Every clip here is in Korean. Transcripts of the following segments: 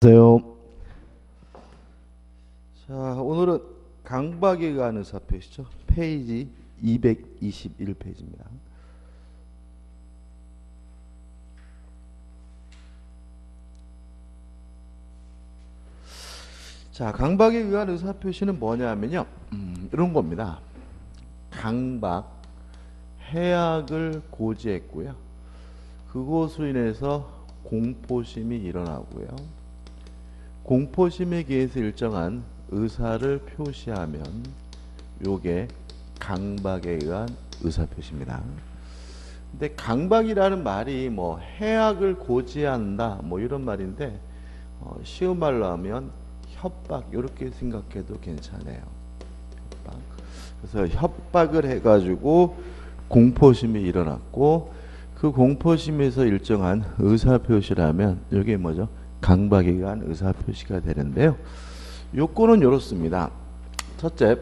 안녕하세요. 자, 오늘은 강박에 의한 의사표시죠. 페이지 221페이지입니다. 자, 강박에 의한 의사표시는 뭐냐면요. 이런 겁니다. 강박, 해악을 고지했고요. 그것으로 인해서 공포심이 일어나고요. 공포심에 의해서 일정한 의사를 표시하면 요게 강박에 의한 의사표시입니다. 근데 강박이라는 말이 뭐 해악을 고지한다 뭐 이런 말인데 쉬운 말로 하면 협박 이렇게 생각해도 괜찮아요. 협박. 그래서 협박을 해가지고 공포심이 일어났고 그 공포심에서 일정한 의사표시라면 이게 뭐죠? 강박에 의한 의사표시가 되는데요. 요건은 이렇습니다. 첫째,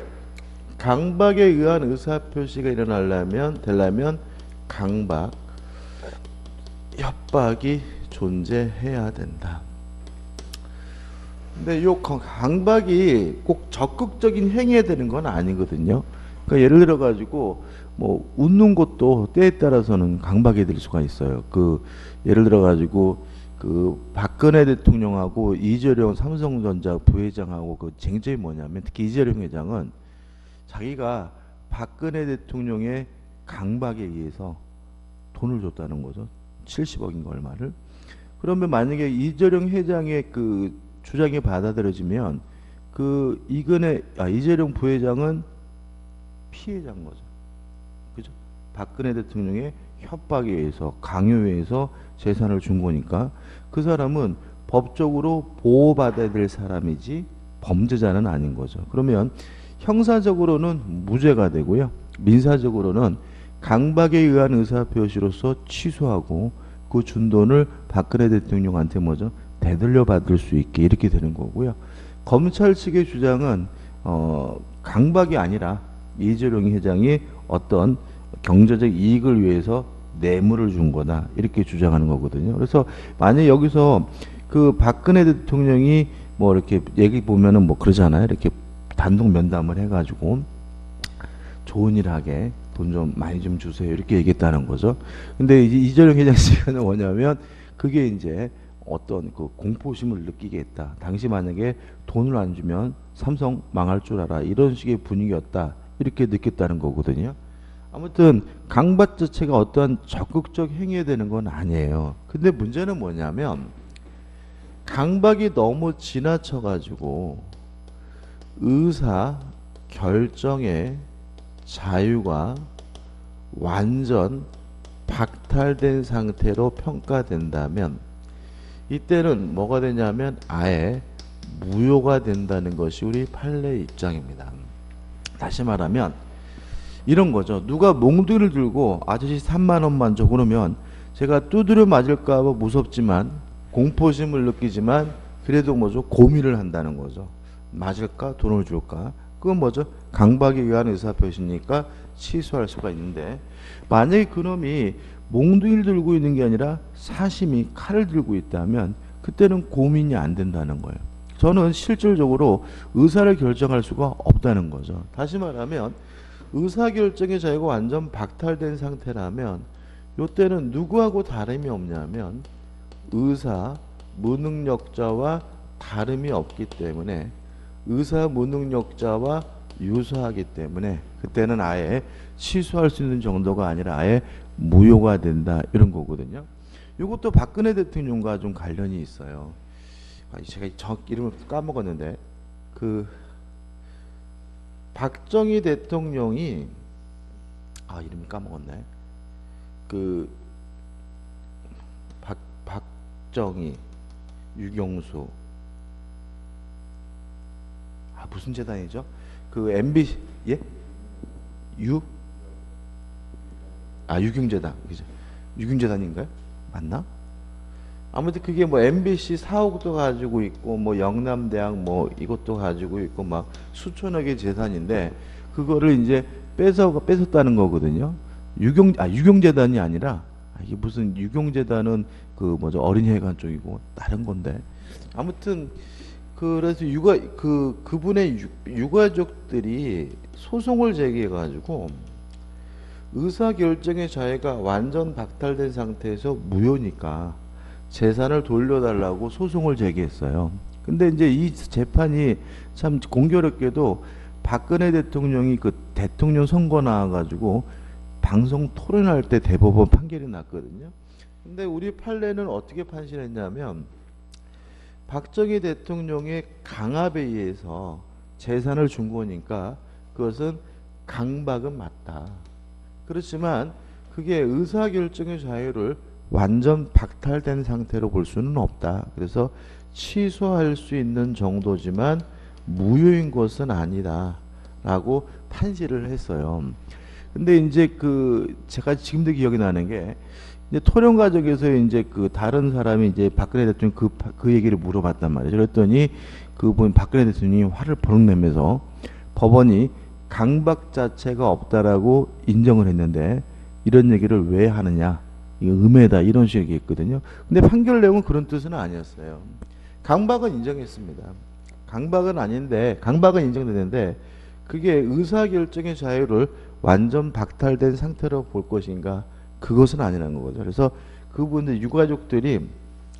강박에 의한 의사표시가 되려면 강박, 협박이 존재해야 된다. 근데 요 강박이 꼭 적극적인 행위에 되는 건 아니거든요. 그러니까 예를 들어 가지고 뭐 웃는 것도 때에 따라서는 강박이 될 수가 있어요. 예를 들어 가지고 박근혜 대통령하고 이재용 삼성전자 부회장하고 그 쟁점이 뭐냐면 특히 이재용 회장은 자기가 박근혜 대통령의 강박에 의해서 돈을 줬다는 거죠. 70억인가 얼마를. 그러면 만약에 이재용 회장의 그 주장이 받아들여지면 이재용 부회장은 피해자인 거죠. 그죠? 박근혜 대통령의 협박에 의해서 강요에 의해서 재산을 준 거니까 그 사람은 법적으로 보호받아야 될 사람이지 범죄자는 아닌 거죠. 그러면 형사적으로는 무죄가 되고요. 민사적으로는 강박에 의한 의사표시로서 취소하고 그 준 돈을 박근혜 대통령한테 뭐죠? 되돌려 받을 수 있게 이렇게 되는 거고요. 검찰 측의 주장은 강박이 아니라 이재용 회장이 어떤 경제적 이익을 위해서 뇌물을 준 거다 이렇게 주장하는 거거든요. 그래서 만약 여기서 그 박근혜 대통령이 뭐 이렇게 얘기 보면은 뭐 그러잖아요. 이렇게 단독 면담을 해가지고 좋은 일 하게 돈 좀 많이 좀 주세요 이렇게 얘기했다는 거죠. 근데 이재용 회장 측은 뭐냐면 그게 이제 어떤 그 공포심을 느끼게 했다. 당시 만약에 돈을 안 주면 삼성 망할 줄 알아 이런 식의 분위기였다 이렇게 느꼈다는 거거든요. 아무튼 강박 자체가 어떠한 적극적 행위에 되는 건 아니에요. 근데 문제는 뭐냐면 강박이 너무 지나쳐 가지고 의사 결정의 자유가 완전 박탈된 상태로 평가된다면 이때는 뭐가 되냐면 아예 무효가 된다는 것이 우리 판례의 입장입니다. 다시 말하면 이런 거죠. 누가 몽둥이를 들고 아저씨 3만 원만 줘 그러면 제가 두드려 맞을까 봐 무섭지만 공포심을 느끼지만 그래도 뭐죠? 고민을 한다는 거죠. 맞을까? 돈을 줄까? 그건 뭐죠? 강박에 의한 의사표시니까 취소할 수가 있는데 만약에 그놈이 몽둥이를 들고 있는 게 아니라 사심이 칼을 들고 있다면 그때는 고민이 안 된다는 거예요. 저는 실질적으로 의사를 결정할 수가 없다는 거죠. 다시 말하면 의사결정의 자유가 완전 박탈된 상태라면 이때는 누구하고 다름이 없냐면 의사 무능력자와 다름이 없기 때문에 의사 무능력자와 유사하기 때문에 그때는 아예 취소할 수 있는 정도가 아니라 아예 무효가 된다 이런 거거든요. 이것도 박근혜 대통령과 좀 관련이 있어요. 제가 이름을 까먹었는데 박정희 대통령이 이름을 까먹었네. 박정희, 유경수 무슨 재단이죠? MBC 예? 유경재단 그죠? 유경재단인가요? 맞나? 아무튼 그게 뭐 MBC 사옥도 가지고 있고 뭐 영남대학 뭐 이것도 가지고 있고 막 수천억의 재산인데 그거를 이제 뺏었다는 거거든요. 유경재단이 아니라 이게 무슨 유경재단은 어린이회관 쪽이고 다른 건데 아무튼 그래서 그분의 유가족들이 소송을 제기해 가지고 의사결정의 자유가 완전 박탈된 상태에서 무효니까 재산을 돌려달라고 소송을 제기했어요. 근데 이제 이 재판이 참 공교롭게도 박근혜 대통령이 그 대통령 선거 나와가지고 방송 토론할 때 대법원 판결이 났거든요. 근데 우리 판례는 어떻게 판시했냐면 박정희 대통령의 강압에 의해서 재산을 준 거니까 그것은 강박은 맞다. 그렇지만 그게 의사결정의 자유를 완전 박탈된 상태로 볼 수는 없다. 그래서 취소할 수 있는 정도지만 무효인 것은 아니다. 라고 판시를 했어요. 근데 이제 제가 지금도 기억이 나는 게 이제 토론 과정에서 이제 다른 사람이 이제 박근혜 대통령 그 얘기를 물어봤단 말이죠. 그랬더니 그분 박근혜 대통령이 화를 버럭 내면서 법원이 강박 자체가 없다라고 인정을 했는데 이런 얘기를 왜 하느냐, 이거 음해다, 이런 식으로 얘기했거든요. 근데 판결 내용은 그런 뜻은 아니었어요. 강박은 인정했습니다. 강박은 아닌데, 강박은 인정되는데 그게 의사결정의 자유를 완전 박탈된 상태로 볼 것인가, 그것은 아니라는 거죠. 그래서 그분들 유가족들이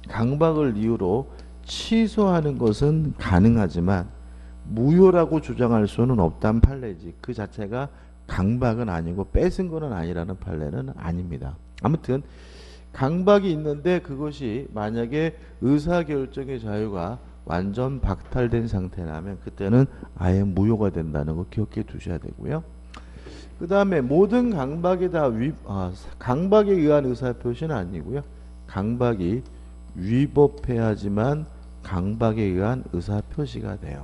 강박을 이유로 취소하는 것은 가능하지만 무효라고 주장할 수는 없다는 판례지, 그 자체가 강박은 아니고 뺏은 거는 아니라는 판례는 아닙니다. 아무튼 강박이 있는데 그것이 만약에 의사결정의 자유가 완전 박탈된 상태라면 그때는 아예 무효가 된다는 거 기억해 두셔야 되고요. 그 다음에 모든 강박이 다 강박에 의한 의사표시는 아니고요. 강박이 위법해야지만 강박에 의한 의사표시가 돼요.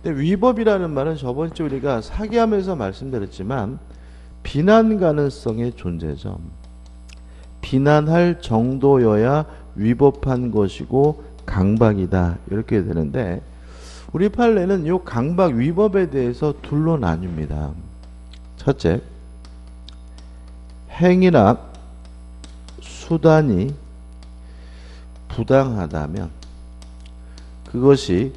근데 위법이라는 말은 저번 주 우리가 사기하면서 말씀드렸지만 비난 가능성의 존재죠. 비난할 정도여야 위법한 것이고 강박이다, 이렇게 되는데 우리 판례는 이 강박 위법에 대해서 둘로 나뉩니다. 첫째, 행위나 수단이 부당하다면 그것이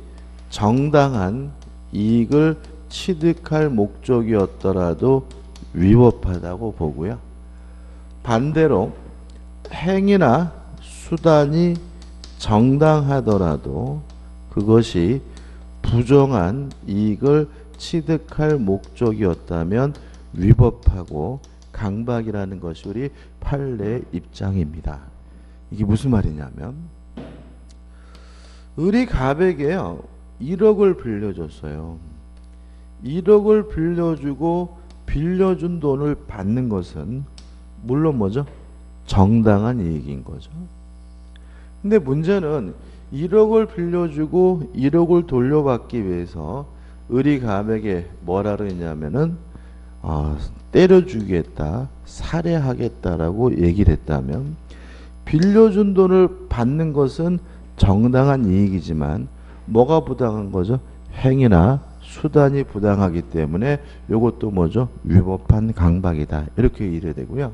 정당한 이익을 취득할 목적이었더라도 위법하다고 보고요. 반대로 행위나 수단이 정당하더라도 그것이 부정한 이익을 취득할 목적이었다면 위법하고 강박이라는 것이 우리 판례의 입장입니다. 이게 무슨 말이냐면 우리 갑에게요 1억을 빌려줬어요. 1억을 빌려주고 빌려준 돈을 받는 것은 물론 뭐죠? 정당한 이익인 거죠. 근데 문제는 1억을 빌려주고 1억을 돌려받기 위해서 우리 갑에게 뭐라 그랬냐면은 때려주겠다, 살해하겠다라고 얘기를 했다면 빌려준 돈을 받는 것은 정당한 이익이지만 뭐가 부당한 거죠? 행위나 수단이 부당하기 때문에 이것도 뭐죠? 위법한 강박이다, 이렇게 이해해야 되고요.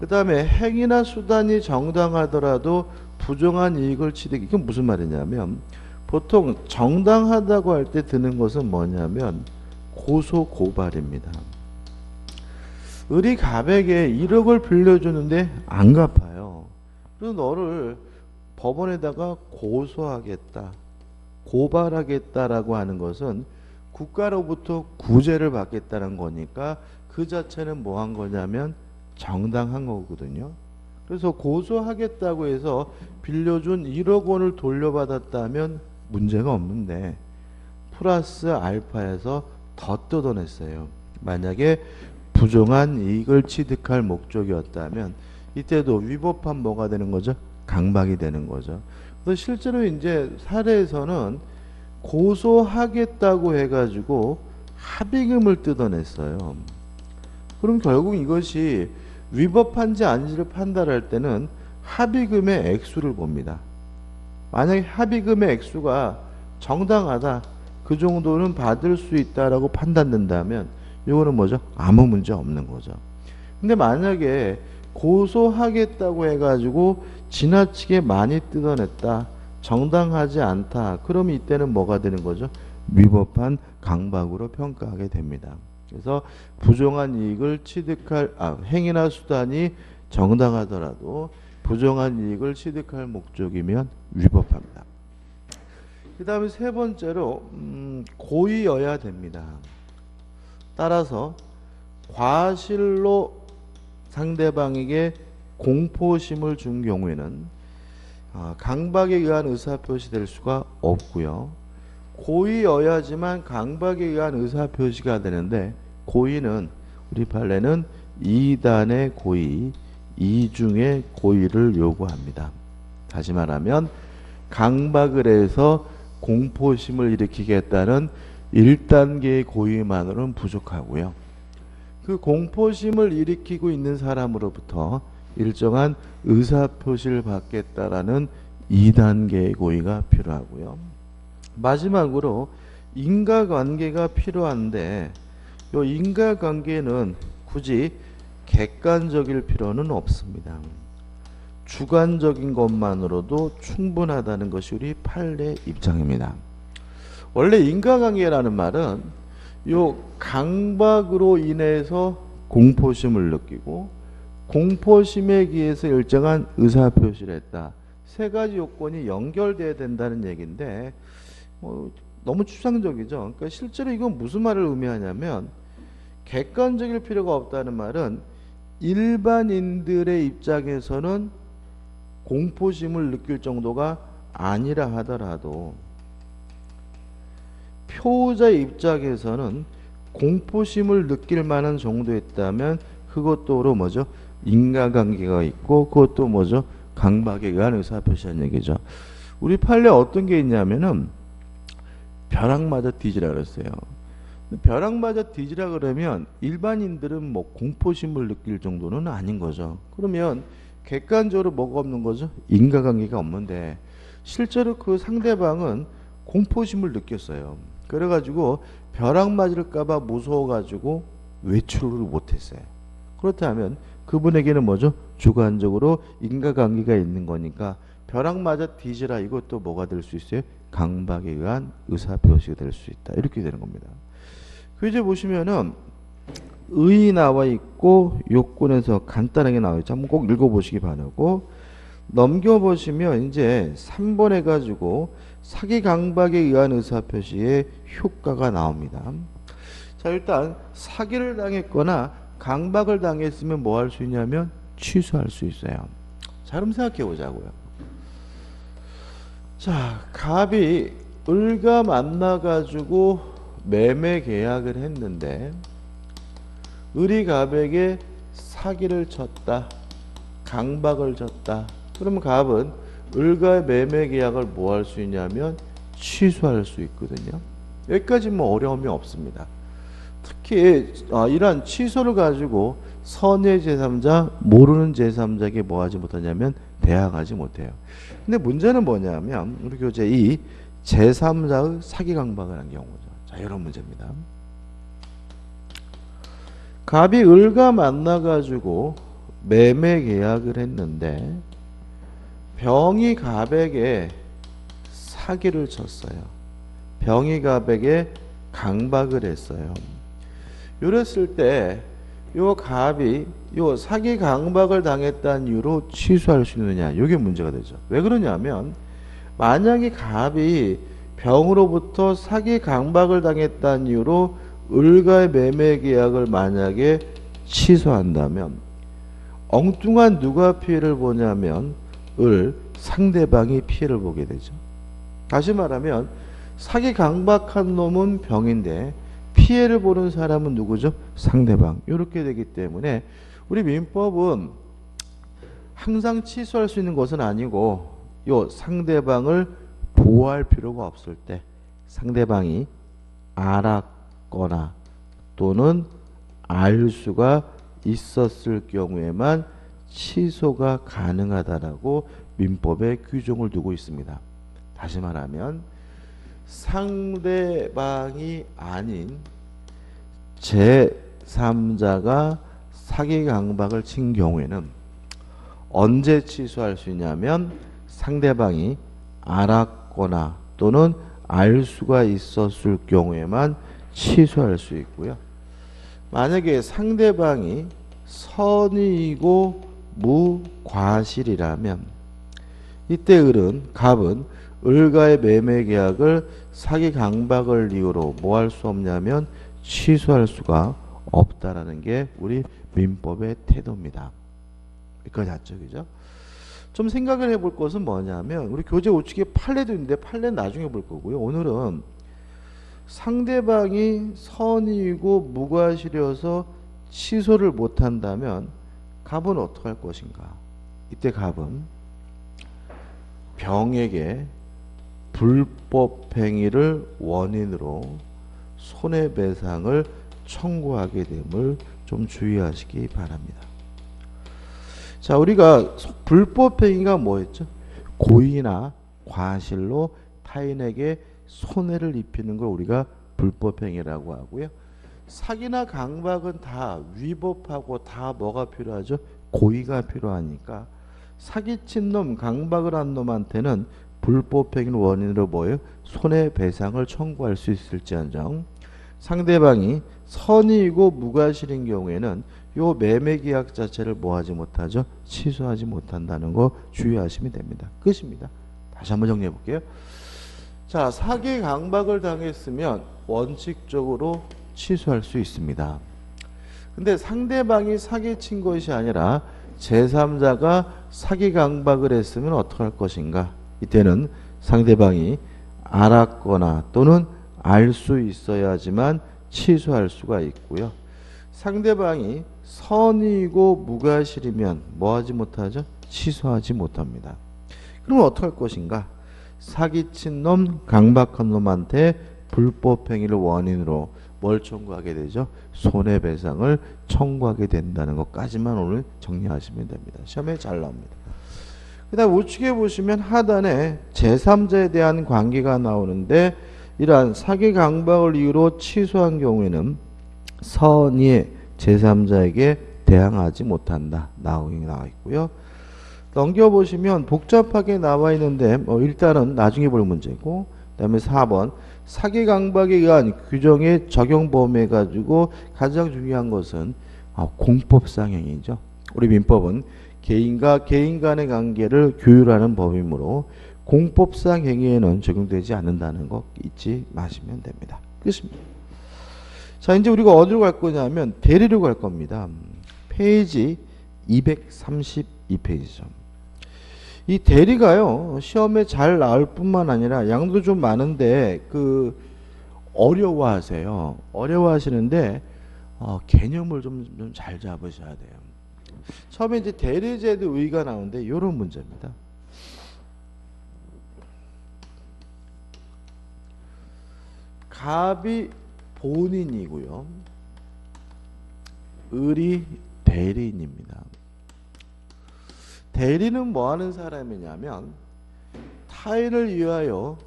그 다음에 행위나 수단이 정당하더라도 부정한 이익을 취득, 이건 무슨 말이냐면 보통 정당하다고 할 때 드는 것은 뭐냐면 고소 고발입니다. 우리 갑에게 1억을 빌려주는데 안 갚아요. 그래서 너를 법원에다가 고소하겠다, 고발하겠다라고 하는 것은 국가로부터 구제를 받겠다는 거니까 그 자체는 뭐 한 거냐면 정당한 거거든요. 그래서 고소하겠다고 해서 빌려준 1억 원을 돌려받았다면 문제가 없는데 플러스 알파에서 더 뜯어냈어요. 만약에 부정한 이익을 취득할 목적이었다면 이때도 위법한 뭐가 되는 거죠? 강박이 되는 거죠. 그래서 실제로 이제 사례에서는 고소하겠다고 해가지고 합의금을 뜯어냈어요. 그럼 결국 이것이 위법한지 아닌지를 판단할 때는 합의금의 액수를 봅니다. 만약에 합의금의 액수가 정당하다, 그 정도는 받을 수 있다라고 판단된다면 이거는 뭐죠? 아무 문제 없는 거죠. 근데 만약에 고소하겠다고 해가지고 지나치게 많이 뜯어냈다, 정당하지 않다. 그럼 이때는 뭐가 되는 거죠? 위법한 강박으로 평가하게 됩니다. 그래서 부정한 이익을 취득할 행위나 수단이 정당하더라도 부정한 이익을 취득할 목적이면 위법합니다. 그 다음에 세 번째로 고의여야 됩니다. 따라서 과실로 상대방에게 공포심을 준 경우에는 강박에 의한 의사표시 될 수가 없고요. 고의여야지만 강박에 의한 의사표시가 되는데 고의는 우리 판례는 2단의 고의, 2중의 고의를 요구합니다. 다시 말하면 강박을 해서 공포심을 일으키겠다는 1단계의 고의만으로는 부족하고요. 그 공포심을 일으키고 있는 사람으로부터 일정한 의사표시를 받겠다라는 2단계의 고의가 필요하고요. 마지막으로 인과관계가 필요한데 이 인과관계는 굳이 객관적일 필요는 없습니다. 주관적인 것만으로도 충분하다는 것이 우리 판례 입장입니다. 원래 인과관계라는 말은 요 강박으로 인해서 공포심을 느끼고 공포심에 의해서 일정한 의사표시를 했다. 세 가지 요건이 연결돼야 된다는 얘기인데 너무 추상적이죠. 그러니까 실제로 이건 무슨 말을 의미하냐면 객관적일 필요가 없다는 말은 일반인들의 입장에서는 공포심을 느낄 정도가 아니라 하더라도 표자의 입장에서는 공포심을 느낄 만한 정도였다면 그것도 뭐죠? 인과관계가 있고 그것도 뭐죠? 강박에 의한 의사표시한 얘기죠. 우리 판례 어떤 게 있냐면은 벼락 맞아 뒤지라 그랬어요. 벼락 맞아 뒤지라 그러면 일반인들은 뭐 공포심을 느낄 정도는 아닌 거죠. 그러면 객관적으로 뭐가 없는 거죠? 인과관계가 없는데 실제로 그 상대방은 공포심을 느꼈어요. 그래가지고 벼락 맞을까봐 무서워가지고 외출을 못했어요. 그렇다면 그분에게는 뭐죠? 주관적으로 인과관계가 있는 거니까 벼락 맞아 뒤지라 이것도 뭐가 될 수 있어요? 강박에 의한 의사표시가 될 수 있다. 이렇게 되는 겁니다. 그 이제 보시면은 의 나와 있고 요건에서 간단하게 나와 있죠. 한번 꼭 읽어보시기 바라고 넘겨보시면 이제 3번 해가지고 사기 강박에 의한 의사표시의 효과가 나옵니다. 자, 일단 사기를 당했거나 강박을 당했으면 뭐 할 수 있냐면 취소할 수 있어요. 자, 그럼 생각해 보자고요. 자, 갑이 을과 만나가지고 매매 계약을 했는데 을이 갑에게 사기를 쳤다. 강박을 쳤다. 그러면 갑은 을과의 매매 계약을 뭐 할 수 있냐면 취소할 수 있거든요. 여기까지 뭐 어려움이 없습니다. 특히 이러한 취소를 가지고 선의 제3자, 모르는 제3자에게 뭐 하지 못하냐면 대항하지 못해요. 근데 문제는 뭐냐면 우리 교재 이 제3자의 사기 강박을 한 경우죠. 자, 이런 문제입니다. 갑이 을과 만나가지고 매매 계약을 했는데 병이 갑에게 사기를 쳤어요. 병이 갑에게 강박을 했어요. 이랬을 때 요 갑이 요 사기 강박을 당했다는 이유로 취소할 수 있느냐, 이게 문제가 되죠. 왜 그러냐면 만약에 갑이 병으로부터 사기 강박을 당했다는 이유로 을과의 매매 계약을 만약에 취소한다면 엉뚱한 누가 피해를 보냐면 상대방이 피해를 보게 되죠. 다시 말하면 사기 강박한 놈은 병인데 피해를 보는 사람은 누구죠? 상대방. 이렇게 되기 때문에 우리 민법은 항상 취소할 수 있는 것은 아니고 요 상대방을 보호할 필요가 없을 때 상대방이 알았거나 또는 알 수가 있었을 경우에만 취소가 가능하다라고 민법에 규정을 두고 있습니다. 다시 말하면 상대방이 아닌 제3자가 사기 강박을 친 경우에는 언제 취소할 수 있냐면 상대방이 알았거나 또는 알 수가 있었을 경우에만 취소할 수 있고요. 만약에 상대방이 선의이고 무과실이라면 이때 갑은 을과의 매매 계약을 사기 강박을 이유로 뭐 할 수 없냐면 취소할 수가 없다라는 게 우리 민법의 태도입니다. 그거 자적이죠. 좀 생각을 해볼 것은 뭐냐면 우리 교재 우측에 판례도 있는데 판례는 나중에 볼 거고요. 오늘은 상대방이 선의이고 무과실이어서 취소를 못한다면 갑은 어떻게 할 것인가. 이때 갑은 병에게 불법행위를 원인으로 손해배상을 청구하게 됨을 좀 주의하시기 바랍니다. 자, 우리가 불법행위가 뭐였죠? 고의나 과실로 타인에게 손해를 입히는 걸 우리가 불법행위라고 하고요. 사기나 강박은 다 위법하고 다 뭐가 필요하죠? 고의가 필요하니까 사기친 놈, 강박을 한 놈한테는 불법행위를 원인으로 뭐예요? 손해배상을 청구할 수 있을지언정 상대방이 선의이고 무과실인 경우에는 요 매매계약 자체를 뭐하지 못하죠? 취소하지 못한다는 거 주의하시면 됩니다. 끝입니다. 다시 한번 정리해 볼게요. 자, 사기 강박을 당했으면 원칙적으로 취소할 수 있습니다. 근데 상대방이 사기친 것이 아니라 제3자가 사기 강박을 했으면 어떻게 할 것인가? 이때는 상대방이 알았거나 또는 알 수 있어야지만 취소할 수가 있고요. 상대방이 선의이고 무과실이면 뭐하지 못하죠? 취소하지 못합니다. 그럼 어떻게 할 것인가? 사기친 놈, 강박한 놈한테 불법행위를 원인으로 뭘 청구하게 되죠? 손해배상을 청구하게 된다는 것까지만 오늘 정리하시면 됩니다. 시험에 잘 나옵니다. 그 다음 우측에 보시면 하단에 제3자에 대한 관계가 나오는데 이러한 사기 강박을 이유로 취소한 경우에는 선의의 제3자에게 대항하지 못한다. 나와 있고요. 넘겨보시면 복잡하게 나와 있는데 일단은 나중에 볼 문제고 그 다음에 4번 사기 강박에 의한 규정의 적용 범위해 가지고 가장 중요한 것은 공법상 행위죠. 우리 민법은 개인과 개인 간의 관계를 규율하는 법이므로 공법상 행위에는 적용되지 않는다는 거 잊지 마시면 됩니다. 끝입니다. 자, 이제 우리가 어디로 갈 거냐면 대리로 갈 겁니다. 페이지 232페이지죠. 이 대리가요 시험에 잘 나올 뿐만 아니라 양도 좀 많은데 어려워하세요. 어려워하시는데 개념을 좀 잘 잡으셔야 돼요. 처음에 이제 대리제도 의의가 나오는데 이런 문제입니다. 갑이 본인이고요. 을이 대리인입니다. 대리는 뭐 하는 사람이냐면 타인을 위하여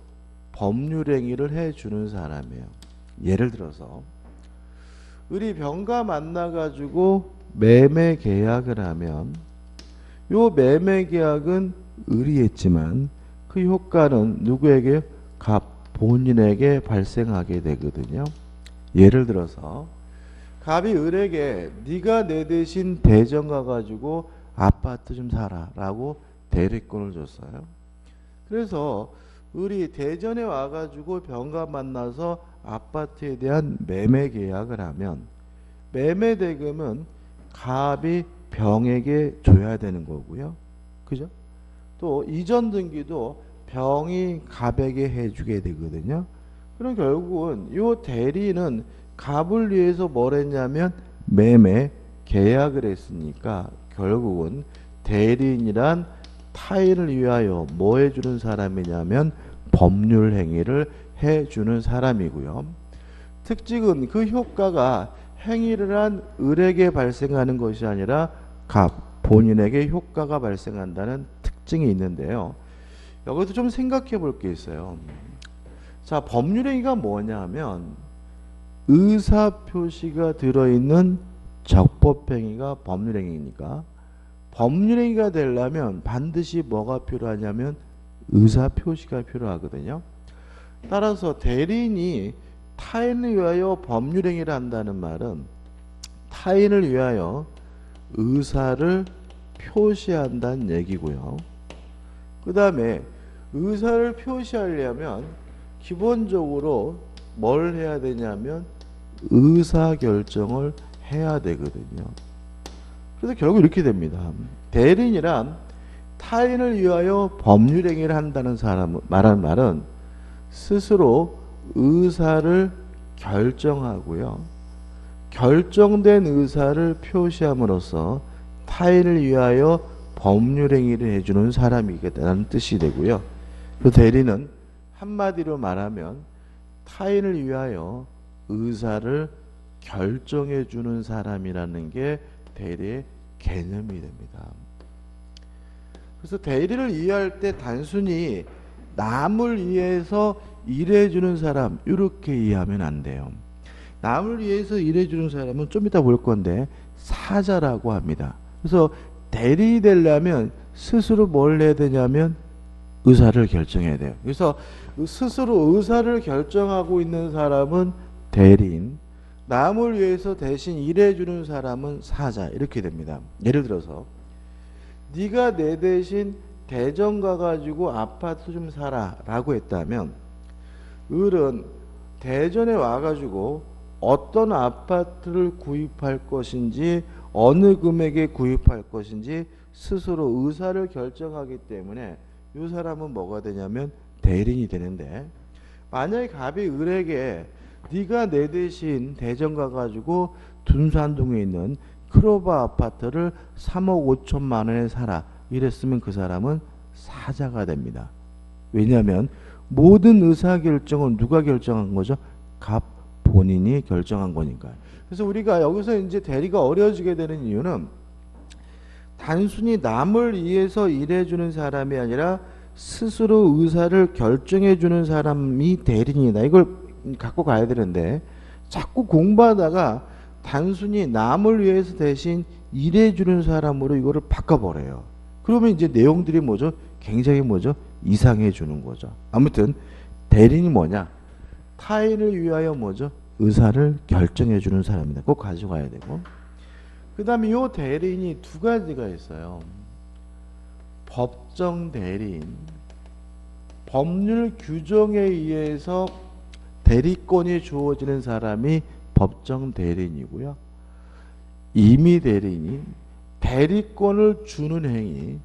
법률 행위를 해주는 사람이에요. 예를 들어서 을이 병과 만나가지고 매매 계약을 하면 요 매매 계약은 을이 했지만 그 효과는 누구에게? 갑 본인에게 발생하게 되거든요. 예를 들어서 갑이 을에게 네가 내 대신 대전 가가지고 아파트 좀 사라 라고 대리권을 줬어요. 그래서 을이 대전에 와가지고 병과 만나서 아파트에 대한 매매 계약을 하면 매매 대금은 갑이 병에게 줘야 되는 거고요. 그죠? 또 이전 등기도 병이 갑에게 해주게 되거든요. 그럼 결국은 이 대리는 갑을 위해서 뭘 했냐면 매매 계약을 했으니까 결국은 대리인이란 타인을 위하여 뭐 해주는 사람이냐면 법률 행위를 해주는 사람이고요. 특징은 그 효과가 행위를 한 을에게 발생하는 것이 아니라 갑 본인에게 효과가 발생한다는 특징이 있는데요. 여기서 좀 생각해 볼 게 있어요. 자, 법률 행위가 뭐냐 하면 의사표시가 들어있는 적법행위가 법률행위니까 법률행위가 되려면 반드시 뭐가 필요하냐면 의사 표시가 필요하거든요. 따라서 대리인이 타인을 위하여 법률 행위를 한다는 말은 타인을 위하여 의사를 표시한다는 얘기고요. 그 다음에 의사를 표시하려면 기본적으로 뭘 해야 되냐면 의사결정을 해야 되거든요. 그래서 결국 이렇게 됩니다. 대리인이란 타인을 위하여 법률 행위를 한다는 사람 말하는 말은 스스로 의사를 결정하고요. 결정된 의사를 표시함으로써 타인을 위하여 법률 행위를 해주는 사람이겠다는 뜻이 되고요. 그 대리는 한마디로 말하면 타인을 위하여 의사를 결정해 주는 사람이라는 게 대리의 개념이 됩니다. 그래서 대리를 이해할 때 단순히 남을 위해서 일해 주는 사람 이렇게 이해하면 안 돼요. 남을 위해서 일해 주는 사람은 좀 이따 볼 건데 사자라고 합니다. 그래서 대리인이 되려면 스스로 뭘 해야 되냐면 의사를 결정해야 돼요. 그래서 스스로 의사를 결정하고 있는 사람은 대리인, 남을 위해서 대신 일해주는 사람은 사자 이렇게 됩니다. 예를 들어서 네가 내 대신 대전 가가지고 아파트 좀 사라 라고 했다면 을은 대전에 와가지고 어떤 아파트를 구입할 것인지 어느 금액에 구입할 것인지 스스로 의사를 결정하기 때문에 이 사람은 뭐가 되냐면 대리인이 되는데, 만약에 갑이 을에게 네가 내 대신 대전 가가지고 둔산동에 있는 크로바 아파트를 3억 5천만 원에 사라 이랬으면 그 사람은 사자가 됩니다. 왜냐하면 모든 의사결정은 누가 결정한 거죠? 갑 본인이 결정한 거니까요. 그래서 우리가 여기서 이제 대리가 어려워지게 되는 이유는 단순히 남을 위해서 일해주는 사람이 아니라 스스로 의사를 결정해주는 사람이 대리인이다. 이걸 갖고 가야 되는데 자꾸 공부하다가 단순히 남을 위해서 대신 일해주는 사람으로 이거를 바꿔버려요. 그러면 이제 내용들이 뭐죠? 굉장히 뭐죠? 이상해주는 거죠. 아무튼 대리인이 뭐냐? 타인을 위하여 뭐죠? 의사를 결정해주는 사람이다. 꼭 가져가야 되고, 그 다음에 이 대리인이 두 가지가 있어요. 법정 대리인, 법률 규정에 의해서 대리권이 주어지는 사람이 법정 대리인이고요. 임의 대리인이 대리권을 주는 행위,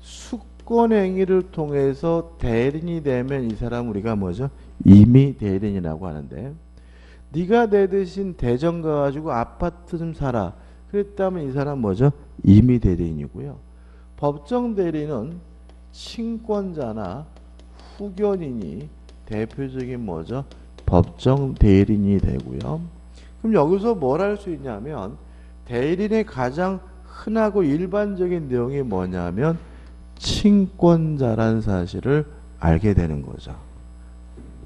수권 행위를 통해서 대리인이 되면 이 사람 우리가 뭐죠? 임의 대리인이라고 하는데, 네가 내 대신 대전 가가지고 아파트 좀 사라 그랬다면 이 사람 뭐죠? 임의 대리인이고요. 법정 대리인은 친권자나 후견인이 대표적인 뭐죠? 법정 대리인이 되고요. 그럼 여기서 뭘 할 수 있냐면 대리인의 가장 흔하고 일반적인 내용이 뭐냐면 친권자라는 사실을 알게 되는 거죠.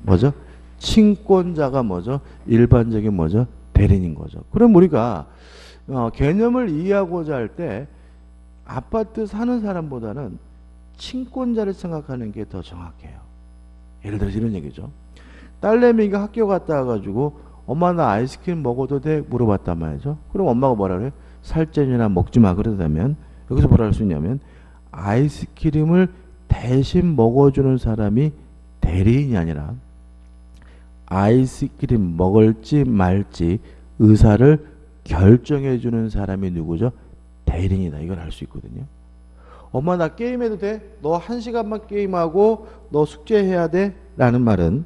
뭐죠? 친권자가 뭐죠? 일반적인 뭐죠? 대리인인 거죠. 그럼 우리가 개념을 이해하고자 할 때 아파트 사는 사람보다는 친권자를 생각하는 게 더 정확해요. 예를 들어서 이런 얘기죠. 딸내미가 학교 갔다 와가지고 엄마 나 아이스크림 먹어도 돼? 물어봤단 말이죠. 그럼 엄마가 뭐라 그래요? 살쪄니나 먹지 마 그러다면 여기서 뭐라 할 수 있냐면 아이스크림을 대신 먹어주는 사람이 대리인이 아니라 아이스크림 먹을지 말지 의사를 결정해주는 사람이 누구죠? 대리인이다. 이걸 알 수 있거든요. 엄마 나 게임해도 돼? 너 1시간만 게임하고 너 숙제해야 돼? 라는 말은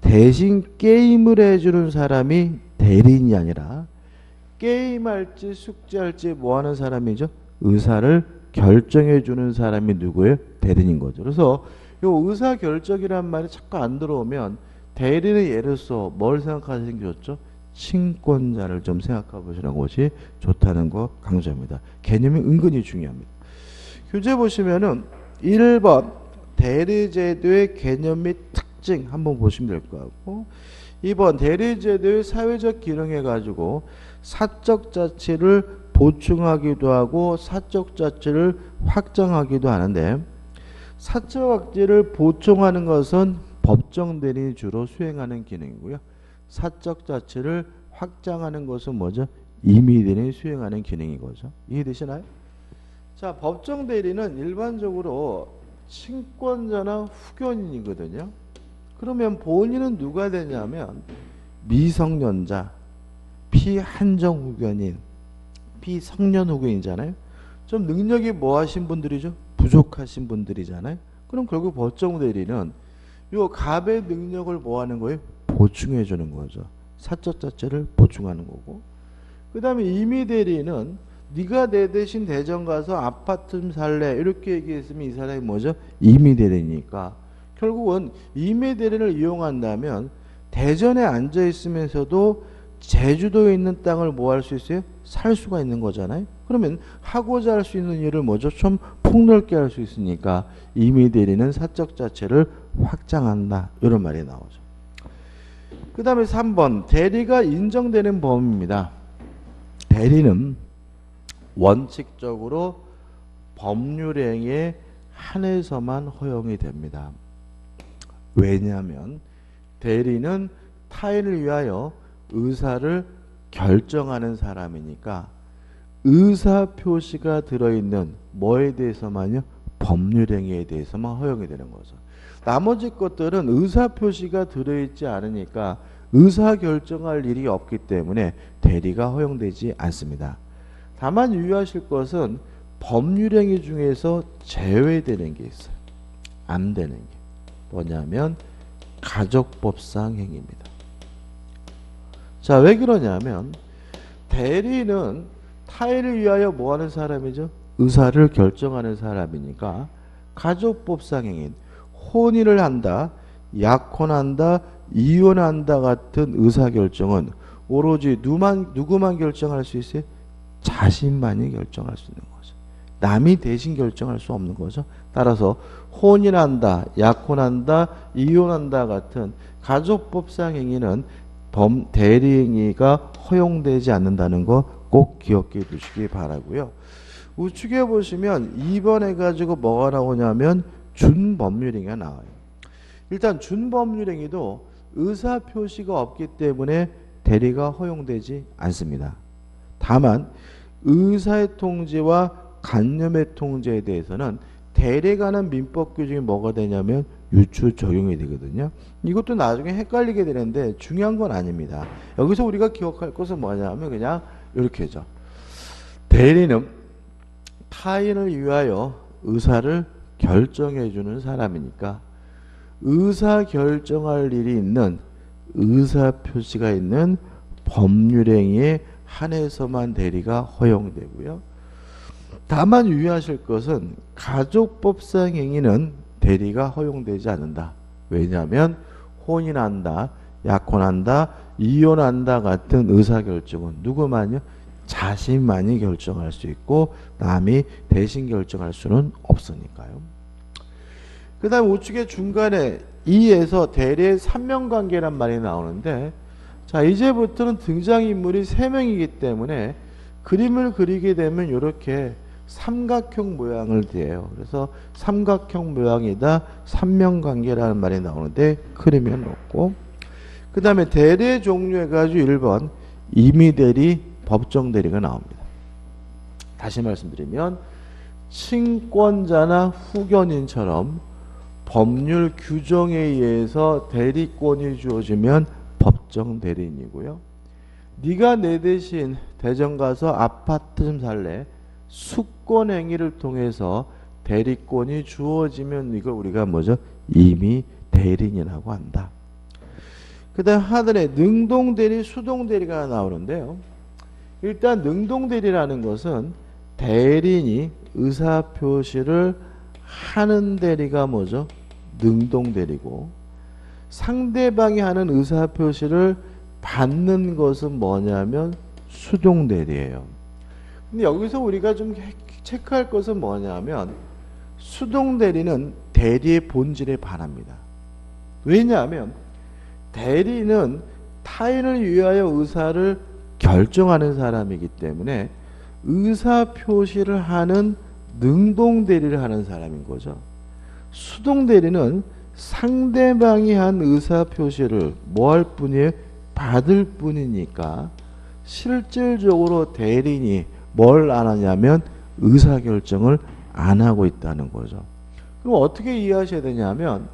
대신 게임을 해주는 사람이 대리인이 아니라 게임할지 숙제할지 뭐 하는 사람이죠? 의사를 결정해주는 사람이 누구예요? 대리인인 거죠. 그래서 이 의사결정이란 말이 자꾸 안 들어오면 대리인의 예로서 뭘 생각하시는 게 좋죠? 친권자를 좀 생각해 보시는 것이 좋다는 거 강조합니다. 개념이 은근히 중요합니다. 교재 보시면은 1번 대리제도의 개념 및 특징 한번 보시면 될 것 같고, 2번 대리제도의 사회적 기능해 가지고 사적 자치를 보충하기도 하고 사적 자치를 확장하기도 하는데, 사적 악재를 보충하는 것은 법정 대리인이 주로 수행하는 기능이고요. 사적 자체를 확장하는 것은 뭐죠? 임의 대리인이 수행하는 기능인 거죠. 이해되시나요? 자, 법정 대리는 일반적으로 친권자나 후견인이거든요. 그러면 본인은 누가 되냐면 미성년자, 피한정 후견인, 피성년 후견이잖아요. 좀 능력이 뭐 하신 분들이죠? 부족하신 분들이잖아요. 그럼 결국 법정 대리는 요 갑의 능력을 뭐 하는 거예요? 보충해 주는 거죠. 사적 자체를 보충하는 거고. 그 다음에 임의 대리는 네가 내 대신 대전 가서 아파트 좀 살래 이렇게 얘기했으면 이 사람이 뭐죠? 임의 대리니까 결국은 임의 대리를 이용한다면 대전에 앉아 있으면서도 제주도에 있는 땅을 뭐 할 수 있어요? 살 수가 있는 거잖아요. 그러면 하고자 할 수 있는 일을 뭐죠? 좀 폭넓게 할 수 있으니까 임의 대리는 사적 자체를 확장한다. 이런 말이 나오죠. 그 다음에 3번 대리가 인정되는 범위입니다. 대리는 원칙적으로 법률행위에 한해서만 허용이 됩니다. 왜냐하면 대리는 타인을 위하여 의사를 결정하는 사람이니까 의사표시가 들어있는 뭐에 대해서만요? 법률행위에 대해서만 허용이 되는 거죠. 나머지 것들은 의사표시가 들어있지 않으니까 의사결정할 일이 없기 때문에 대리가 허용되지 않습니다. 다만 유의하실 것은 법률행위 중에서 제외되는 게 있어요. 안 되는 게 뭐냐면 가족법상 행위입니다. 자, 왜 그러냐면 대리는 타인을 위하여 뭐 하는 사람이죠? 의사를 결정하는 사람이니까 가족법상 행위, 혼인을 한다, 약혼한다, 이혼한다 같은 의사결정은 오로지 누구만 결정할 수 있어요? 자신만이 결정할 수 있는 거죠. 남이 대신 결정할 수 없는 거죠. 따라서 혼인한다, 약혼한다, 이혼한다 같은 가족법상 행위는 대리행위가 허용되지 않는다는 거 꼭 기억해 두시기 바라고요. 우측에 보시면 2번 해가지고 뭐가 나오냐면 준법률행위가 나와요. 일단 준법률행위도 의사표시가 없기 때문에 대리가 허용되지 않습니다. 다만 의사의 통지와 간념의 통지에 대해서는 대리에 관한 민법 규정이 뭐가 되냐면 유추 적용이 되거든요. 이것도 나중에 헷갈리게 되는데 중요한 건 아닙니다. 여기서 우리가 기억할 것은 뭐냐면 그냥 이렇게죠. 대리는 타인을 위하여 의사를 결정해 주는 사람이니까 의사 결정할 일이 있는 의사 표시가 있는 법률행위에 한해서만 대리가 허용되고요. 다만 유의하실 것은 가족법상 행위는 대리가 허용되지 않는다. 왜냐하면 혼인한다, 약혼한다, 이혼한다 같은 의사결정은 누구만요? 자신만이 결정할 수 있고 남이 대신 결정할 수는 없으니까요. 그 다음 우측의 중간에 2에서 대리의 삼명관계란 말이 나오는데 자, 이제부터는 등장인물이 3명이기 때문에 그림을 그리게 되면 이렇게 삼각형 모양을 띠요. 그래서 삼각형 모양이다 삼명관계라는 말이 나오는데 그리면 놓고 그 다음에 대리의 종류 해가지고 1번 임의대리, 법정대리가 나옵니다. 다시 말씀드리면 친권자나 후견인처럼 법률 규정에 의해서 대리권이 주어지면 법정대리인이고요. 네가 내 대신 대전 가서 아파트 좀 살래? 수권행위를 통해서 대리권이 주어지면 이걸 우리가 뭐죠? 임의대리인이라고 한다. 그 다음 하단에 능동대리, 수동대리가 나오는데요. 일단 능동대리라는 것은 대리인이 의사표시를 하는 대리가 뭐죠? 능동대리고 상대방이 하는 의사표시를 받는 것은 뭐냐면 수동대리예요. 근데 여기서 우리가 좀 체크할 것은 뭐냐면 수동대리는 대리의 본질에 반합니다. 왜냐하면 대리는 타인을 위하여 의사를 결정하는 사람이기 때문에 의사표시를 하는 능동대리를 하는 사람인 거죠. 수동 대리는 상대방이 한 의사 표시를 뭐 할 뿐이에요? 받을 뿐이니까 실질적으로 대리인이 뭘 안 하냐면 의사결정을 안 하고 있다는 거죠. 그럼 어떻게 이해하셔야 되냐면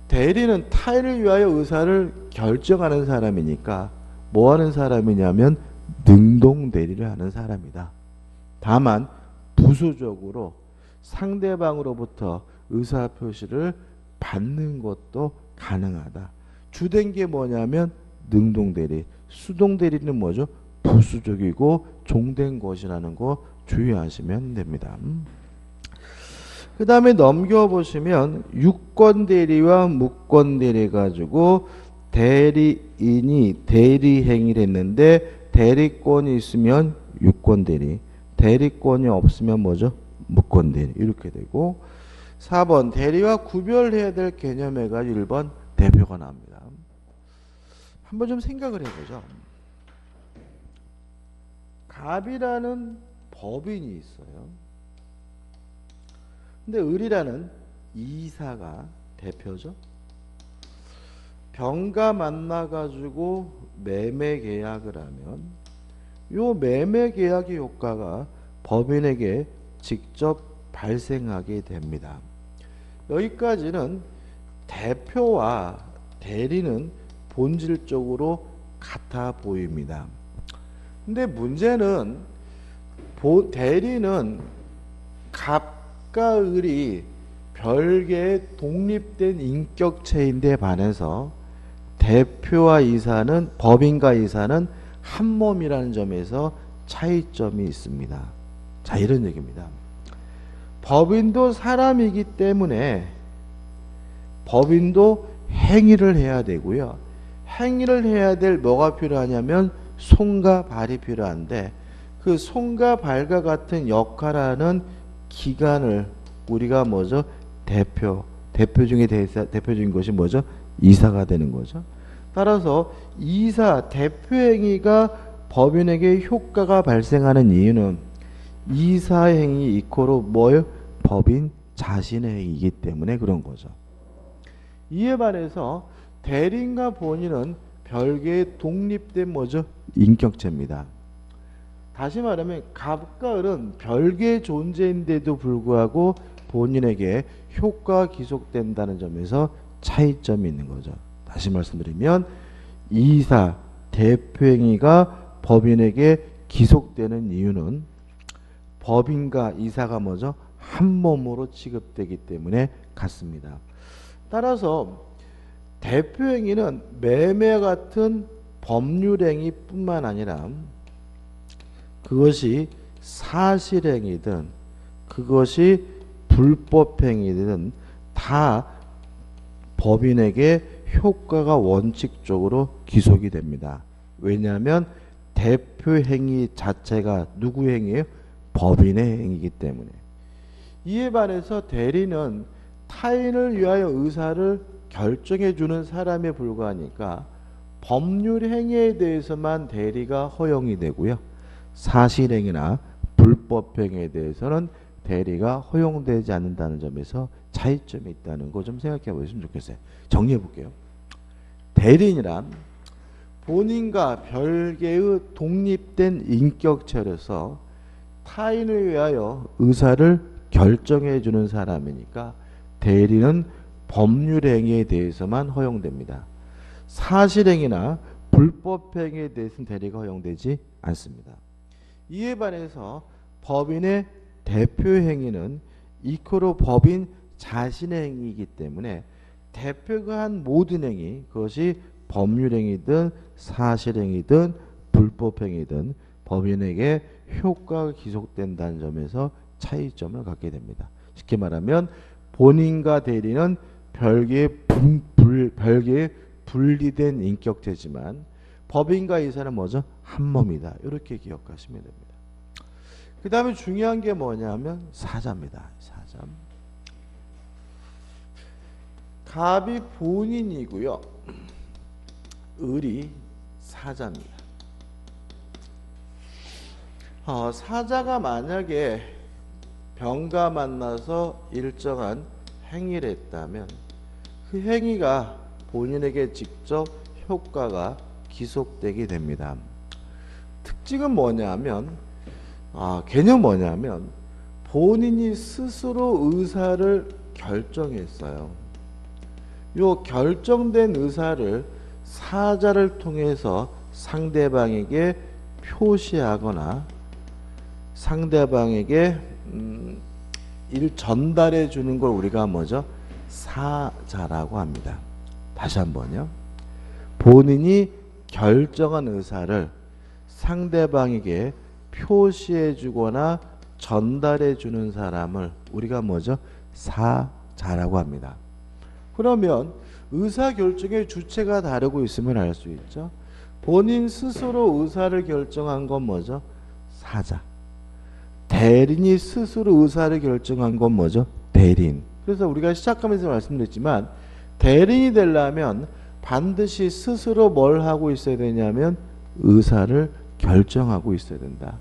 대리는 타인을 위하여 의사를 결정하는 사람이니까 뭐 하는 사람이냐면 능동 대리를 하는 사람이다. 다만 부수적으로 상대방으로부터 의사 표시를 받는 것도 가능하다. 주된 게 뭐냐면 능동 대리, 수동 대리는 뭐죠? 부수적이고 종된 것이라는 거 주의하시면 됩니다. 그 다음에 넘겨보시면 유권 대리와 무권 대리 가지고 대리인이 대리 행위를 했는데 대리권이 있으면 유권 대리, 대리권이 없으면 뭐죠? 무권 대리 이렇게 되고 4번 대리와 구별해야 될 개념에가 1번 대표가 나옵니다. 한번 좀 생각을 해보죠. 갑이라는 법인이 있어요. 근데 을이라는 이사가 대표죠. 병가 만나가지고 매매 계약을 하면 요 매매 계약의 효과가 법인에게 직접 발생하게 됩니다. 여기까지는 대표와 대리는 본질적으로 같아 보입니다. 근데 문제는 대리는 갑과 을이 별개의 독립된 인격체인데 반해서 대표와 이사는 법인과 이사는 한 몸이라는 점에서 차이점이 있습니다. 자, 이런 얘기입니다. 법인도 사람이기 때문에 법인도 행위를 해야 되고요. 행위를 해야 될 뭐가 필요하냐면 손과 발이 필요한데 그 손과 발과 같은 역할하는 기관을 우리가 뭐죠? 대표 중인 것이 뭐죠? 이사가 되는 거죠. 따라서 이사, 대표 행위가 법인에게 효과가 발생하는 이유는 이사 행위 이코로 뭐예요? 법인 자신의 행위이기 때문에 그런 거죠. 이에 반해서 대리인과 본인은 별개의 독립된 뭐죠? 인격체입니다. 다시 말하면 갑과 을은 별개의 존재인데도 불구하고 본인에게 효과가 기속된다는 점에서 차이점이 있는 거죠. 다시 말씀드리면 이사, 대표 행위가 법인에게 기속되는 이유는 법인과 이사가 뭐죠? 한 몸으로 취급되기 때문에 같습니다. 따라서 대표 행위는 매매 같은 법률 행위뿐만 아니라 그것이 사실행위든 그것이 불법행위든 다 법인에게 효과가 원칙적으로 기속이 됩니다. 왜냐하면 대표 행위 자체가 누구 행위예요? 법인의 행위이기 때문에. 이에 반해서 대리는 타인을 위하여 의사를 결정해 주는 사람에 불과하니까 법률 행위에 대해서만 대리가 허용이 되고요. 사실행위나 불법행위에 대해서는 대리가 허용되지 않는다는 점에서 차이점이 있다는 거 좀 생각해 보시면 좋겠어요. 정리해 볼게요. 대리인이란 본인과 별개의 독립된 인격체로서 타인을 위하여 의사를 결정해 주는 사람이니까 대리는 법률 행위에 대해서만 허용됩니다. 사실행위나 불법행위에 대해서는 대리가 허용되지 않습니다. 이에 반해서 법인의 대표 행위는 이코로 법인 자신의 행위이기 때문에 대표가 한 모든 행위, 그것이 법률행위든 사실행위든 불법행위든 법인에게 효과가 기속된다는 점에서 차이점을 갖게 됩니다. 쉽게 말하면 본인과 대리는 별개의 분리된 인격체지만 법인과 이사는 뭐죠? 한 몸이다. 이렇게 기억하시면 됩니다. 그 다음에 중요한 게 뭐냐면 사자입니다. 사자. 갑이 본인이고요. 을이 사자입니다. 사자가 만약에 병과 만나서 일정한 행위를 했다면 그 행위가 본인에게 직접 효과가 기속되게 됩니다. 특징은 뭐냐면 개념 뭐냐면 본인이 스스로 의사를 결정했어요. 요 결정된 의사를 사자를 통해서 상대방에게 표시하거나 상대방에게 전달해 주는 걸 우리가 뭐죠? 사자라고 합니다. 다시 한번요. 본인이 결정한 의사를 상대방에게 표시해 주거나 전달해 주는 사람을 우리가 뭐죠? 사자라고 합니다. 그러면 의사결정의 주체가 다르고 있으면 알 수 있죠. 본인 스스로 의사를 결정한 건 뭐죠? 사자. 대리인이 스스로 의사를 결정한 건 뭐죠? 대리인. 그래서 우리가 시작하면서 말씀드렸지만 대리인이 되려면 반드시 스스로 뭘 하고 있어야 되냐면 의사를 결정하고 있어야 된다.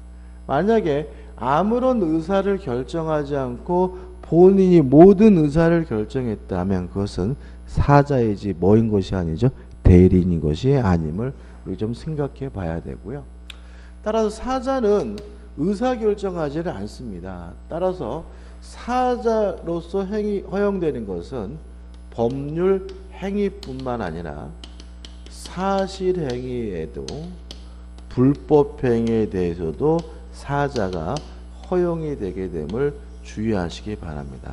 만약에 아무런 의사를 결정하지 않고 본인이 모든 의사를 결정했다면 그것은 사자이지 뭐인 것이 아니죠. 대리인인 것이 아님을 우리 좀 생각해 봐야 되고요. 따라서 사자는 의사결정하지를 않습니다. 따라서 사자로서 허용되는 것은 법률 행위뿐만 아니라 사실행위에도 불법행위에 대해서도 사자가 허용이 되게 됨을 주의하시기 바랍니다.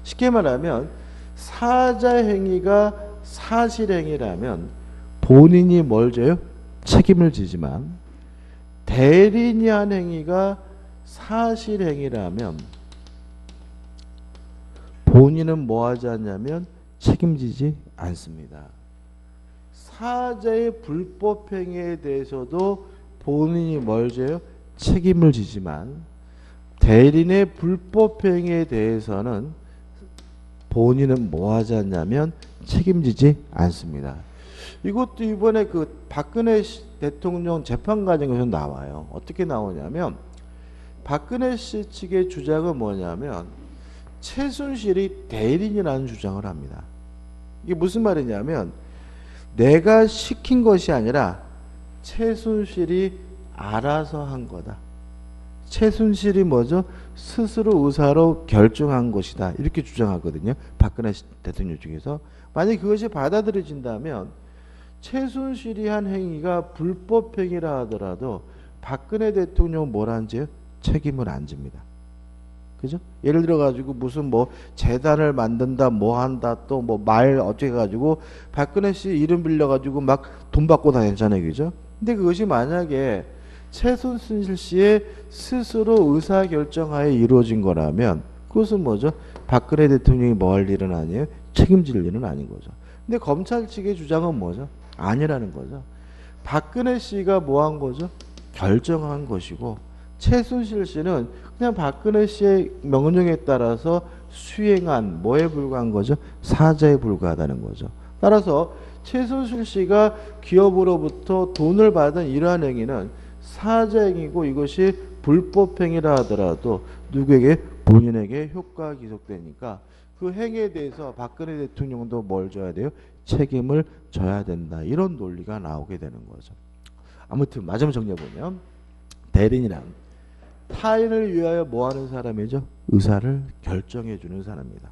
쉽게 말하면 사자행위가 사실행위라면 본인이 뭘 져요? 책임을 지지만 대리인이 한 행위가 사실행위라면 본인은 뭐 하지 않냐면 책임지지 않습니다. 사자의 불법행위에 대해서도 본인이 뭘 져요? 책임을 지지만 대리인의 불법행위에 대해서는 본인은 뭐 하지 않냐면 책임지지 않습니다. 이것도 이번에 그 박근혜 대통령 재판 과정에서 나와요. 어떻게 나오냐면 박근혜 씨 측의 주장은 뭐냐면 최순실이 대리인이라는 주장을 합니다. 이게 무슨 말이냐면 내가 시킨 것이 아니라 최순실이 알아서 한 거다. 최순실이 뭐죠? 스스로 의사로 결정한 것이다. 이렇게 주장하거든요. 박근혜 대통령 중에서. 만약에 그것이 받아들여진다면 최순실이 한 행위가 불법행위라 하더라도 박근혜 대통령은 뭐라는지요? 책임을 안 집니다. 그죠? 예를 들어 가지고 무슨 뭐 재단을 만든다 뭐 한다 또 뭐 말 어떻게 가지고 박근혜 씨 이름 빌려 가지고 막 돈 받고 다녔잖아요. 그죠? 근데 그것이 만약에 최순실 씨의 스스로 의사결정하에 이루어진 거라면 그것은 뭐죠? 박근혜 대통령이 뭐 할 일은 아니에요? 책임질 일은 아닌 거죠. 근데 검찰 측의 주장은 뭐죠? 아니라는 거죠. 박근혜 씨가 뭐 한 거죠? 결정한 것이고 최순실 씨는 그냥 박근혜 씨의 명령에 따라서 수행한 뭐에 불과한 거죠? 사자에 불과하다는 거죠. 따라서 최순실 씨가 기업으로부터 돈을 받은 이러한 행위는 사자행위고 이것이 불법행위라 하더라도 누구에게? 본인에게 효과가 기속되니까 그 행위에 대해서 박근혜 대통령도 뭘 져야 돼요? 책임을 져야 된다. 이런 논리가 나오게 되는 거죠. 아무튼 마지막 정리해보면 대리인이란 타인을 위하여 뭐하는 사람이죠? 의사를 결정해주는 사람입니다.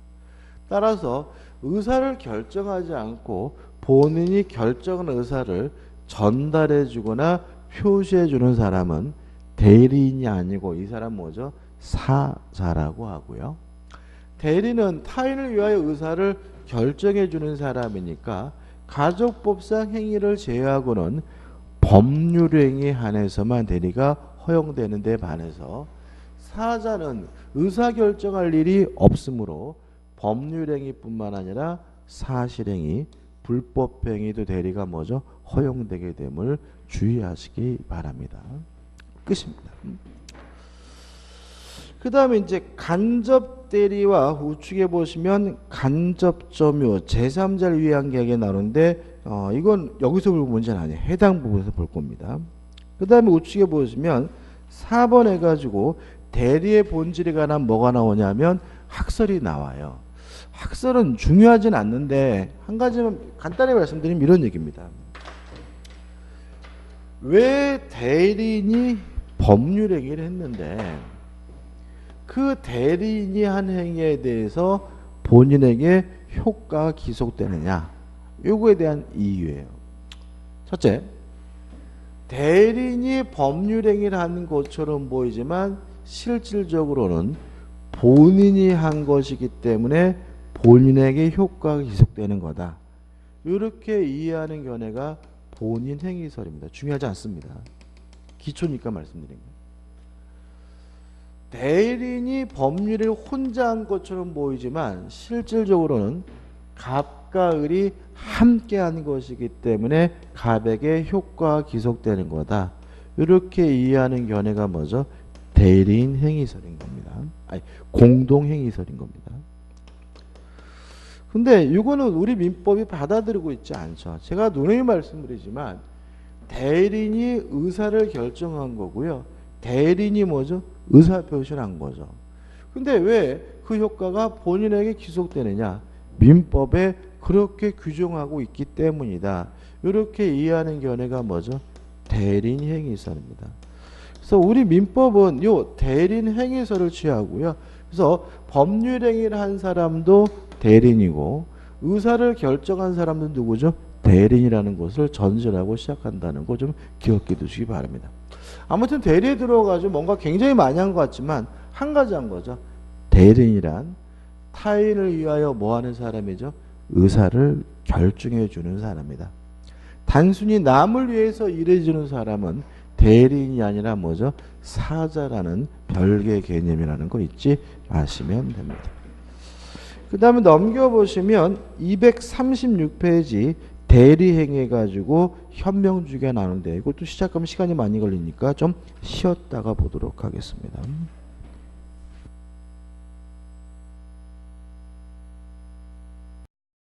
따라서 의사를 결정하지 않고 본인이 결정한 의사를 전달해주거나 표시해주는 사람은 대리인이 아니고 이 사람 뭐죠? 사자라고 하고요. 대리는 타인을 위하여 의사를 결정해주는 사람이니까 가족법상 행위를 제외하고는 법률행위에 한해서만 대리가 허용되는 데 반해서 사자는 의사결정할 일이 없으므로 법률행위뿐만 아니라 사실행위, 불법행위도 대리가 뭐죠? 허용되게 됨을 주의하시기 바랍니다. 끝입니다. 그 다음에 이제 간접 대리와 우측에 보시면 간접점유, 제3자를 위한 계약이 나오는데 이건 여기서 볼 문제는 아니에요. 해당 부분에서 볼 겁니다. 그 다음에 우측에 보시면 4번 해가지고 대리의 본질에 관한 뭐가 나오냐면 학설이 나와요. 학설은 중요하진 않는데 한 가지만 간단히 말씀드리면 이런 얘기입니다. 왜 대리인이 법률 행위를 했는데 그 대리인이 한 행위에 대해서 본인에게 효과가 기속되느냐, 요거에 대한 이유예요. 첫째, 대리인이 법률 행위를 하는 것처럼 보이지만 실질적으로는 본인이 한 것이기 때문에 본인에게 효과가 기속되는 거다. 이렇게 이해하는 견해가 본인 행위설입니다. 중요하지 않습니다. 기초니까 말씀드린 거예요. 대리인이 법률을 혼자 한 것처럼 보이지만 실질적으로는 갑과 을이 함께 한 것이기 때문에 갑에게 효과가 기속되는 거다. 이렇게 이해하는 견해가 뭐죠? 대리인 행위설인 겁니다. 아니, 공동 행위설인 겁니다. 근데 이거는 우리 민법이 받아들이고 있지 않죠. 제가 누누이 말씀드리지만 대리인이 의사를 결정한 거고요. 대리인이 뭐죠? 의사 표시를 한 거죠. 근데 왜 그 효과가 본인에게 기속되느냐? 민법에 그렇게 규정하고 있기 때문이다. 이렇게 이해하는 견해가 뭐죠? 대리인 행위설입니다. 그래서 우리 민법은 요 대리인 행위설을 취하고요. 그래서 법률 행위를 한 사람도 대리인이고 의사를 결정한 사람도 누구죠? 대리인이라는 것을 전제하고 시작한다는 거 좀 기억해 두시기 바랍니다. 아무튼 대리에 들어가지고 뭔가 굉장히 많이 한 것 같지만 한 가지 한 거죠. 대리인이란 타인을 위하여 뭐 하는 사람이죠? 의사를 결정해 주는 사람이다. 단순히 남을 위해서 일해주는 사람은 대리인이 아니라 뭐죠? 사자라는 별개의 개념이라는 거 잊지 마시면 됩니다. 그 다음에 넘겨보시면 236페이지 대리행위 가지고 현명주의가 나오는데 이것도 시작하면 시간이 많이 걸리니까 좀 쉬었다가 보도록 하겠습니다.